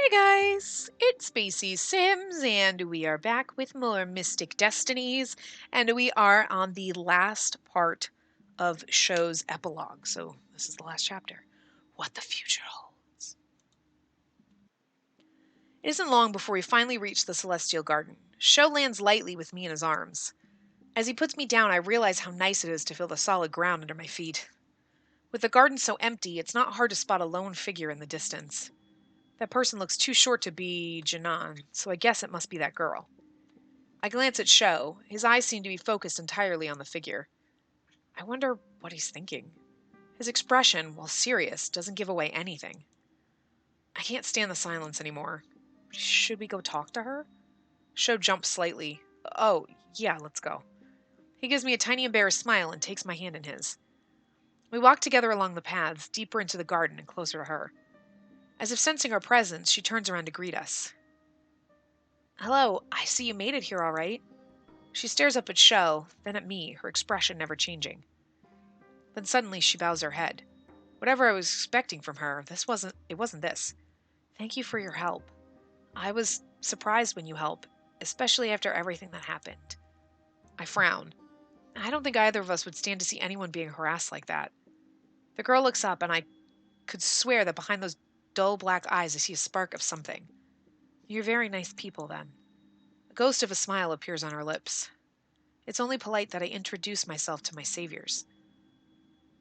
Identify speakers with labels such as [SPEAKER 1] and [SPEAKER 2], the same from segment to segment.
[SPEAKER 1] Hey guys, it's Spacey Sims, and we are back with more Mystic Destinies, and we are on the last part of show's epilogue. So this is the last chapter. What the future holds. It isn't long before we finally reach the Celestial Garden. Sho lands lightly with me in his arms. As he puts me down, I realize how nice it is to feel the solid ground under my feet. With the garden so empty, it's not hard to spot a lone figure in the distance. That person looks too short to be Janan, so I guess it must be that girl. I glance at Sho. His eyes seem to be focused entirely on the figure. I wonder what he's thinking. His expression, while serious, doesn't give away anything. I can't stand the silence anymore. Should we go talk to her? Sho jumps slightly. Oh, yeah, let's go. He gives me a tiny embarrassed smile and takes my hand in his. We walk together along the paths, deeper into the garden and closer to her. As if sensing our presence, she turns around to greet us. Hello, I see you made it here all right. She stares up at Sho, then at me, her expression never changing. Then suddenly she bows her head. Whatever I was expecting from her, it wasn't this. Thank you for your help. I was surprised when you help, especially after everything that happened. I frown. I don't think either of us would stand to see anyone being harassed like that. The girl looks up, and I could swear that behind those dull black eyes I see a spark of something. You're very nice people, then. A ghost of a smile appears on her lips. It's only polite that I introduce myself to my saviors.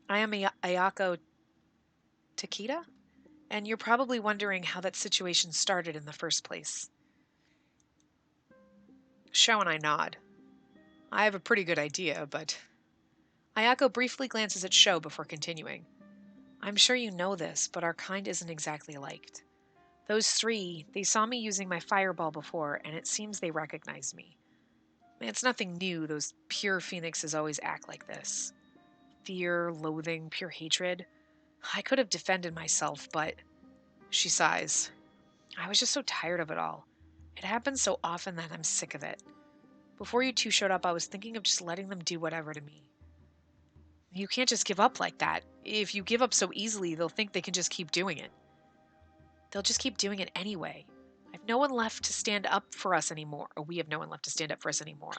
[SPEAKER 1] I am Ayako Takeda, and you're probably wondering how that situation started in the first place. Sho and I nod. I have a pretty good idea, but... Ayako briefly glances at Sho before continuing. I'm sure you know this, but our kind isn't exactly liked. Those three, they saw me using my fireball before, and it seems they recognized me. It's nothing new, those pure phoenixes always act like this. Fear, loathing, pure hatred. I could have defended myself, but... She sighs. I was just so tired of it all. It happens so often that I'm sick of it. Before you two showed up, I was thinking of just letting them do whatever to me. You can't just give up like that. If you give up so easily, they'll think they can just keep doing it. They'll just keep doing it anyway. I've no one left to stand up for us anymore, or we have no one left to stand up for us anymore.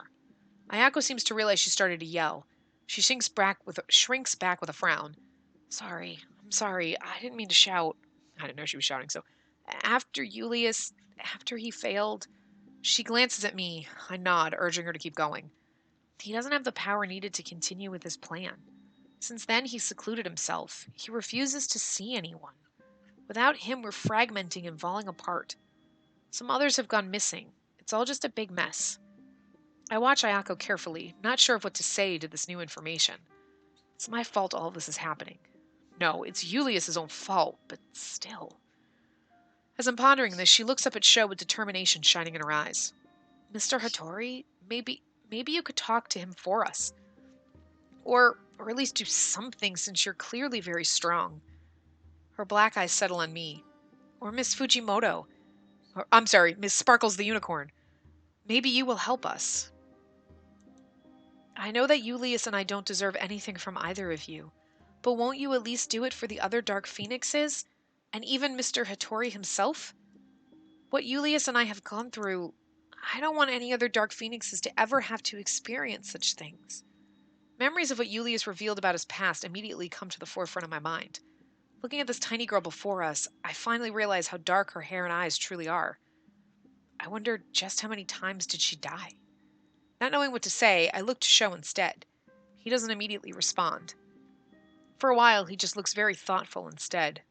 [SPEAKER 1] Ayako seems to realize she started to yell. She shrinks back with a frown. I'm sorry. I didn't mean to shout. I didn't know she was shouting, so... After he failed... She glances at me. I nod, urging her to keep going. He doesn't have the power needed to continue with his plan. Since then, he's secluded himself. He refuses to see anyone. Without him, we're fragmenting and falling apart. Some others have gone missing. It's all just a big mess. I watch Ayako carefully, not sure of what to say to this new information. It's my fault all of this is happening. No, it's Julius's own fault, but still. As I'm pondering this, she looks up at Sho with determination shining in her eyes. Mr. Hattori, maybe you could talk to him for us. Or at least do something, since you're clearly very strong. Her black eyes settle on me. Or Miss Fujimoto. I'm sorry, Miss Sparkles the Unicorn. Maybe you will help us. I know that Julius and I don't deserve anything from either of you, but won't you at least do it for the other Dark Phoenixes? And even Mr. Hattori himself? What Julius and I have gone through, I don't want any other Dark Phoenixes to ever have to experience such things. Memories of what Julius revealed about his past immediately come to the forefront of my mind. Looking at this tiny girl before us, I finally realize how dark her hair and eyes truly are. I wonder just how many times did she die? Not knowing what to say, I look to Sho instead. He doesn't immediately respond. For a while, he just looks very thoughtful instead.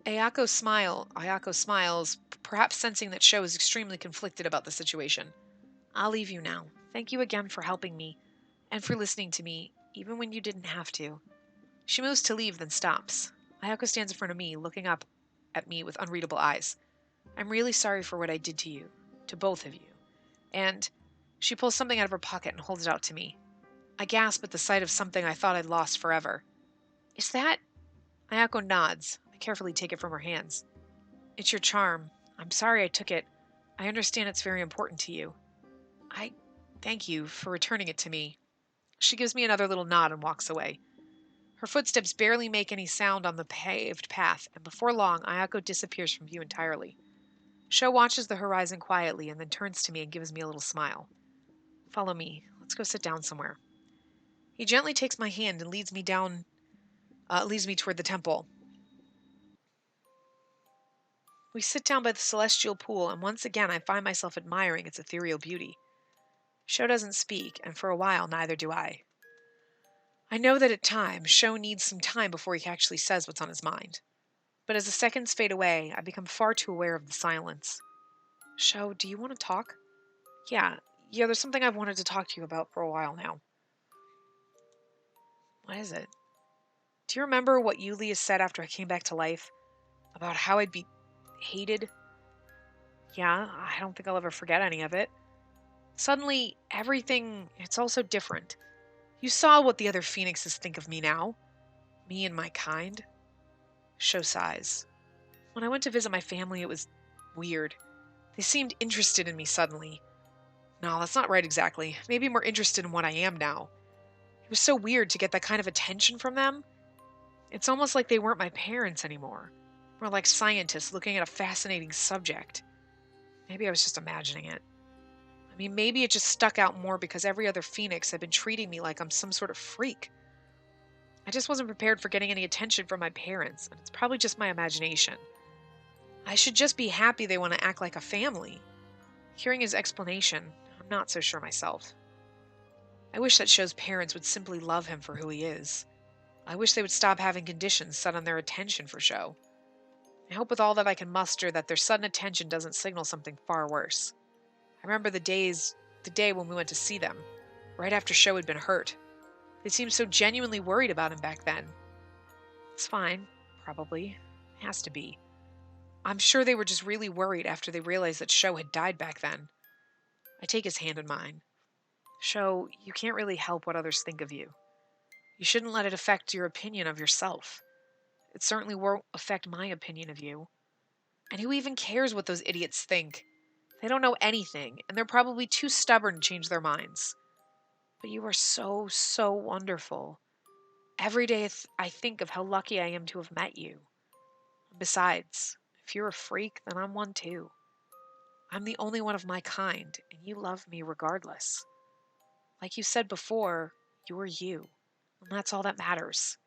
[SPEAKER 1] Ayako smiles, perhaps sensing that Sho is extremely conflicted about the situation. I'll leave you now. Thank you again for helping me, and for listening to me, even when you didn't have to. She moves to leave, then stops. Ayako stands in front of me, looking up at me with unreadable eyes. I'm really sorry for what I did to you, to both of you. And she pulls something out of her pocket and holds it out to me. I gasp at the sight of something I thought I'd lost forever. Is that... Ayako nods. I carefully take it from her hands. It's your charm. I'm sorry I took it. I understand it's very important to you. I thank you for returning it to me. She gives me another little nod and walks away. Her footsteps barely make any sound on the paved path, and before long, Ayako disappears from view entirely. Sho watches the horizon quietly and then turns to me and gives me a little smile. Follow me. Let's go sit down somewhere. He gently takes my hand and leads me toward the temple. We sit down by the celestial pool, and once again I find myself admiring its ethereal beauty. Sho doesn't speak, and for a while neither do I. I know that at times, Sho needs some time before he actually says what's on his mind. But as the seconds fade away, I become far too aware of the silence. Sho, do you want to talk? Yeah, there's something I've wanted to talk to you about for a while now. What is it? Do you remember what Yulia said after I came back to life? About how I'd be hated? Yeah, I don't think I'll ever forget any of it. Suddenly, it's all so different. You saw what the other phoenixes think of me now. Me and my kind. Sho sighs. When I went to visit my family, it was weird. They seemed interested in me suddenly. No, that's not right exactly. Maybe more interested in what I am now. It was so weird to get that kind of attention from them. It's almost like they weren't my parents anymore. More like scientists looking at a fascinating subject. Maybe I was just imagining it. I mean, maybe it just stuck out more because every other phoenix had been treating me like I'm some sort of freak. I just wasn't prepared for getting any attention from my parents, and it's probably just my imagination. I should just be happy they want to act like a family. Hearing his explanation, I'm not so sure myself. I wish that Sho's parents would simply love him for who he is. I wish they would stop having conditions set on their attention for Sho. I hope with all that I can muster that their sudden attention doesn't signal something far worse. I remember the day when we went to see them, right after Sho had been hurt. They seemed so genuinely worried about him back then. It's fine, probably. It has to be. I'm sure they were just really worried after they realized that Sho had died back then. I take his hand in mine. Sho, you can't really help what others think of you. You shouldn't let it affect your opinion of yourself. It certainly won't affect my opinion of you. And who even cares what those idiots think? They don't know anything, and they're probably too stubborn to change their minds. But you are so, so wonderful. Every day I think of how lucky I am to have met you. Besides, if you're a freak, then I'm one too. I'm the only one of my kind, and you love me regardless. Like you said before, you're you, and that's all that matters.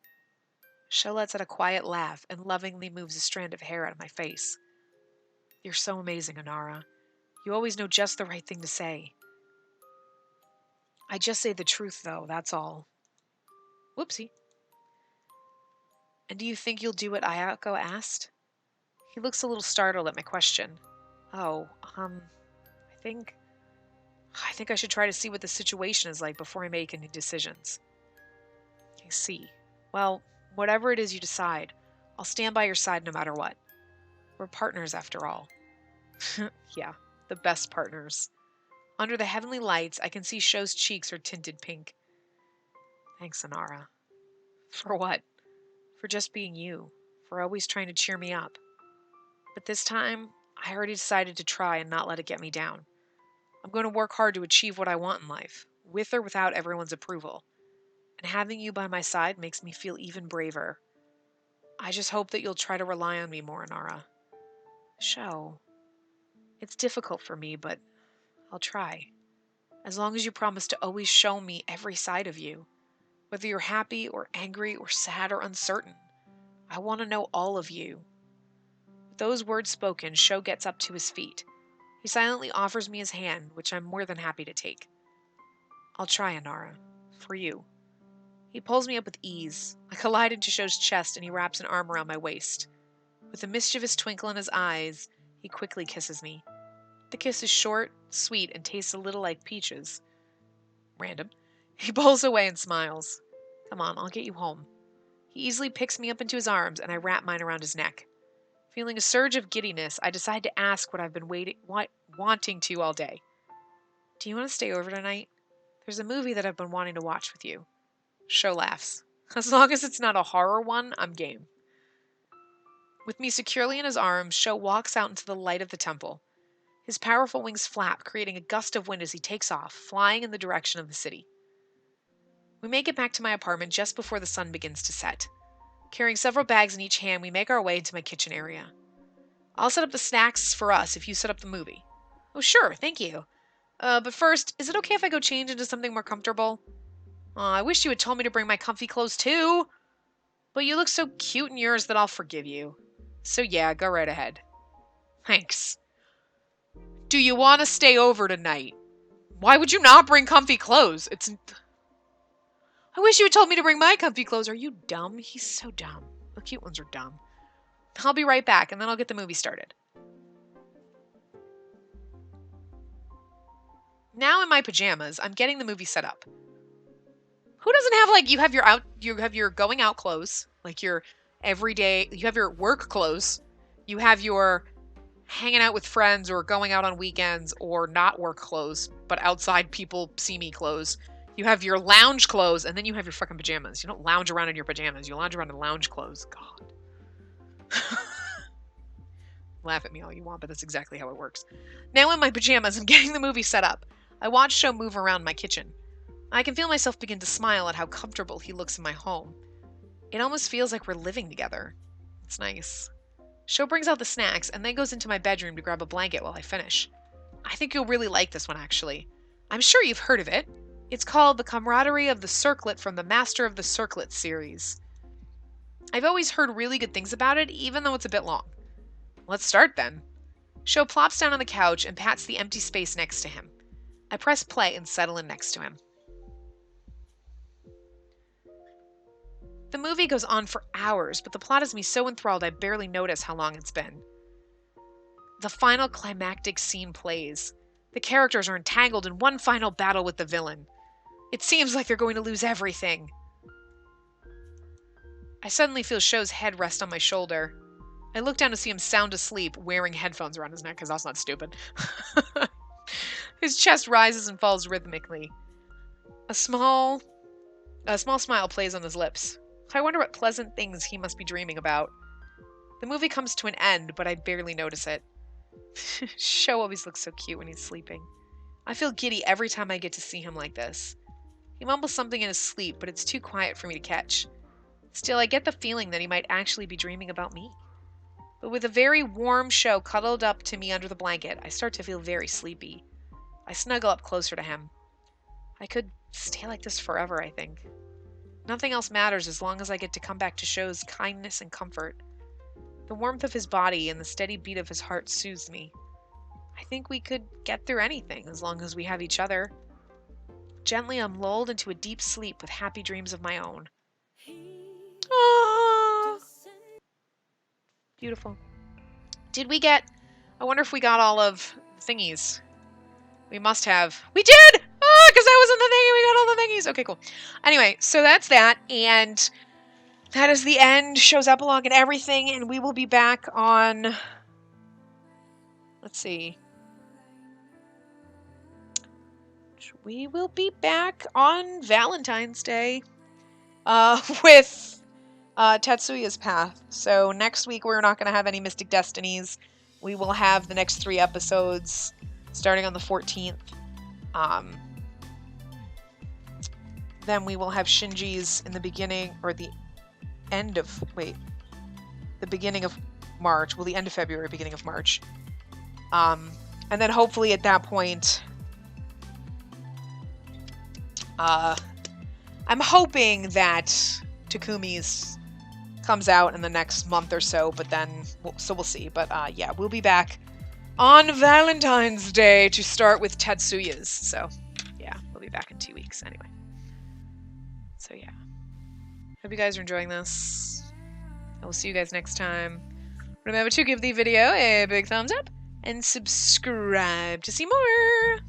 [SPEAKER 1] Sho lets out a quiet laugh and lovingly moves a strand of hair out of my face. You're so amazing, Anara. You always know just the right thing to say. I just say the truth, though, that's all. Whoopsie. And do you think you'll do what Ayako asked? He looks a little startled at my question. Oh, I think I should try to see what the situation is like before I make any decisions. I see. Well, whatever it is you decide, I'll stand by your side no matter what. We're partners after all. Yeah, the best partners. Under the heavenly lights, I can see Sho's cheeks are tinted pink. Thanks, Anara. For what? For just being you. For always trying to cheer me up. But this time, I already decided to try and not let it get me down. I'm going to work hard to achieve what I want in life, with or without everyone's approval. And having you by my side makes me feel even braver. I just hope that you'll try to rely on me more, Anara. Sho. It's difficult for me, but I'll try. As long as you promise to always show me every side of you, whether you're happy or angry or sad or uncertain. I want to know all of you. With those words spoken, Sho gets up to his feet. He silently offers me his hand, which I'm more than happy to take. I'll try, Anara. For you. He pulls me up with ease. I collide into Sho's chest and he wraps an arm around my waist. With a mischievous twinkle in his eyes, he quickly kisses me. The kiss is short, sweet, and tastes a little like peaches. Random. He pulls away and smiles. Come on, I'll get you home. He easily picks me up into his arms and I wrap mine around his neck. Feeling a surge of giddiness, I decide to ask what I've been wanting to all day. Do you want to stay over tonight? There's a movie that I've been wanting to watch with you. Sho laughs. As long as it's not a horror one, I'm game. With me securely in his arms, Sho walks out into the light of the temple. His powerful wings flap, creating a gust of wind as he takes off, flying in the direction of the city. We make it back to my apartment just before the sun begins to set. Carrying several bags in each hand, we make our way into my kitchen area. I'll set up the snacks for us if you set up the movie. Oh, sure, thank you. But first, is it okay if I go change into something more comfortable? I wish you had told me to bring my comfy clothes too. But you look so cute in yours that I'll forgive you. So yeah, go right ahead. Thanks. Do you want to stay over tonight? Why would you not bring comfy clothes? I wish you had told me to bring my comfy clothes. Are you dumb? He's so dumb. The cute ones are dumb. I'll be right back, and then I'll get the movie started. Now in my pajamas, I'm getting the movie set up. Who doesn't have, like, you have your going out clothes, like your everyday, you have your work clothes, you have your hanging out with friends or going out on weekends or not work clothes, but outside people see me clothes. You have your lounge clothes, and then you have your fucking pajamas. You don't lounge around in your pajamas. You lounge around in lounge clothes. God. Laugh at me all you want, but that's exactly how it works. Now in my pajamas, I'm getting the movie set up. I watch Sho move around my kitchen. I can feel myself begin to smile at how comfortable he looks in my home. It almost feels like we're living together. It's nice. Sho brings out the snacks and then goes into my bedroom to grab a blanket while I finish. I think you'll really like this one, actually. I'm sure you've heard of it. It's called The Camaraderie of the Circlet from the Master of the Circlet series. I've always heard really good things about it, even though it's a bit long. Let's start then. Sho plops down on the couch and pats the empty space next to him. I press play and settle in next to him. The movie goes on for hours, but the plot has me so enthralled I barely notice how long it's been. The final climactic scene plays. The characters are entangled in one final battle with the villain. It seems like they're going to lose everything. I suddenly feel Sho's head rest on my shoulder. I look down to see him sound asleep, wearing headphones around his neck, because that's not stupid. His chest rises and falls rhythmically. A small smile plays on his lips. I wonder what pleasant things he must be dreaming about. The movie comes to an end, but I barely notice it. Sho always looks so cute when he's sleeping. I feel giddy every time I get to see him like this. He mumbles something in his sleep, but it's too quiet for me to catch. Still, I get the feeling that he might actually be dreaming about me. But with a very warm Sho cuddled up to me under the blanket, I start to feel very sleepy. I snuggle up closer to him. I could stay like this forever, I think. Nothing else matters as long as I get to come back to Sho's kindness and comfort. The warmth of his body and the steady beat of his heart soothes me. I think we could get through anything as long as we have each other. Gently, I'm lulled into a deep sleep with happy dreams of my own. Aww. Beautiful. I wonder if we got all of thingies. We must have. We did! Because I was in the thingy. We got all the thingies. Okay, cool. Anyway, so that's that. And that is the end. Show's epilogue and everything. And we will be back on... Let's see. We will be back on Valentine's Day with Tetsuya's Path. So next week we're not going to have any Mystic Destinies. We will have the next 3 episodes starting on the 14th. Then we will have Shinji's in the beginning, or the end of, the beginning of March. Well, the end of February, beginning of March. And then hopefully at that point, I'm hoping that Takumi's comes out in the next month or so, but then, we'll see. But yeah, we'll be back on Valentine's Day to start with Tetsuya's. So yeah, we'll be back in 2 weeks anyway. So yeah, hope you guys are enjoying this. I will see you guys next time. Remember to give the video a big thumbs up and subscribe to see more.